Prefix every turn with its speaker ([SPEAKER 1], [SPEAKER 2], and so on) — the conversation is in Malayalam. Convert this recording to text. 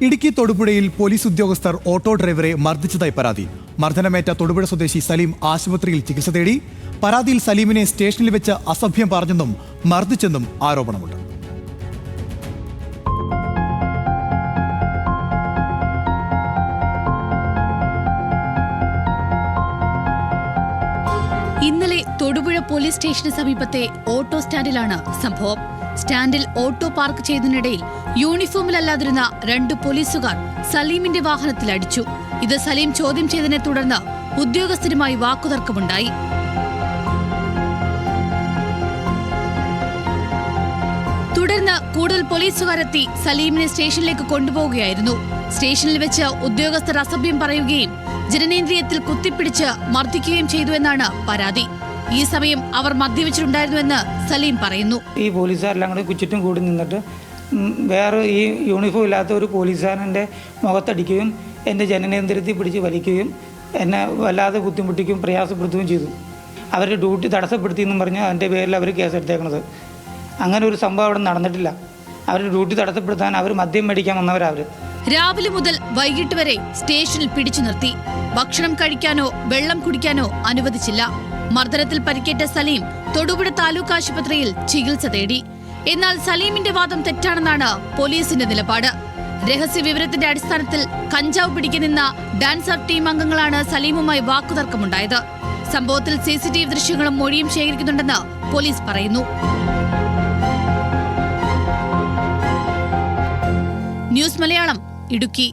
[SPEAKER 1] ഇടുക്കി തൊടുപുഴയിൽ പോലീസ് ഉദ്യോഗസ്ഥർ ഓട്ടോ ഡ്രൈവറെ മർദ്ദിച്ചതായി പരാതി. മർദ്ദനമേറ്റ തൊടുപുഴ സ്വദേശി സലീം ആശുപത്രിയിൽ ചികിത്സ തേടി. പരാതിയിൽ സലീമിനെ സ്റ്റേഷനിൽ വെച്ച് അസഭ്യം പറഞ്ഞെന്നും മർദ്ദിച്ചെന്നും ആരോപണമുണ്ട്.
[SPEAKER 2] ഇന്നലെ തൊടുപുഴ പോലീസ് സ്റ്റേഷന് സമീപത്തെ ഓട്ടോ സ്റ്റാൻഡിലാണ് സംഭവം. സ്റ്റാൻഡിൽ ഓട്ടോ പാർക്ക് ചെയ്തതിനിടയിൽ യൂണിഫോമിലല്ലാതിരുന്ന 2 പോലീസുകാർ സലീമിന്റെ വാഹനത്തിൽ അടിച്ചു. ഇത് സലീം ചോദ്യം ചെയ്തതിനെ തുടർന്ന് ഉദ്യോഗസ്ഥരുമായി വാക്കുതർക്കമുണ്ടായി. തുടർന്ന് കൂടുതൽ പോലീസുകാരെത്തി സലീമിനെ സ്റ്റേഷനിലേക്ക് കൊണ്ടുപോവുകയായിരുന്നു. സ്റ്റേഷനിൽ വെച്ച് ഉദ്യോഗസ്ഥർ അസഭ്യം പറയുകയും ജനനേന്ദ്രിയത്തിൽ കുത്തിപ്പിടിച്ച് മർദ്ദിക്കുകയും ചെയ്തുവെന്നാണ് പരാതി. ഈ സമയം അവർ മദ്യവെച്ചിട്ടുണ്ടായിരുന്നുവെന്ന് സലീം പറയുന്നു.
[SPEAKER 3] ഈ പോലീസുകാരെല്ലാം കൂടി ചുറ്റും കൂടി നിന്നിട്ട് വേറെ ഈ യൂണിഫോം ഇല്ലാത്ത ഒരു പോലീസുകാരൻ്റെ മുഖത്തടിക്കുകയും എൻ്റെ ജനനേന്ദ്രിയത്തിൽ പിടിച്ച് വലിക്കുകയും എന്നെ വല്ലാതെ ബുദ്ധിമുട്ടിക്കുകയും പ്രയാസപ്പെടുത്തുകയും ചെയ്തു. അവരുടെ ഡ്യൂട്ടി തടസ്സപ്പെടുത്തിയെന്നും പറഞ്ഞ് അതിൻ്റെ പേരിൽ അവർ കേസെടുത്തേക്കണത്. അങ്ങനെ ഒരു സംഭവം അവിടെ നടന്നിട്ടില്ല. അവരുടെ ഡ്യൂട്ടി തടസ്സപ്പെടുത്താൻ അവർ മദ്യം മേടിക്കാൻ വന്നവരവർ.
[SPEAKER 2] രാവിലെ മുതൽ വൈകിട്ട് വരെ സ്റ്റേഷനിൽ പിടിച്ചു നിർത്തി. ഭക്ഷണം കഴിക്കാനോ വെള്ളം കുടിക്കാനോ അനുവദിച്ചില്ല. മർദ്ദനത്തിൽ പരിക്കേറ്റ സലീം തൊടുപുഴ താലൂക്ക് ആശുപത്രിയിൽ ചികിത്സ തേടി. എന്നാൽ സലീമിന്റെ വാദം തെറ്റാണെന്നാണ് പോലീസിന്റെ നിലപാട്. രഹസ്യ വിവരത്തിന്റെ അടിസ്ഥാനത്തിൽ കഞ്ചാവ് പിടിക്കാൻ നിന്ന ഡാൻസർ ടീം അംഗങ്ങളാണ് സലീമുമായി വാക്കുതർക്കമുണ്ടായത്. സംഭവത്തിൽ CCTV ദൃശ്യങ്ങളും മൊഴിയും ശേഖരിക്കുന്നുണ്ടെന്ന് പോലീസ് പറയുന്നു. ന്യൂസ് മലയാളം, ഇടുക്കി.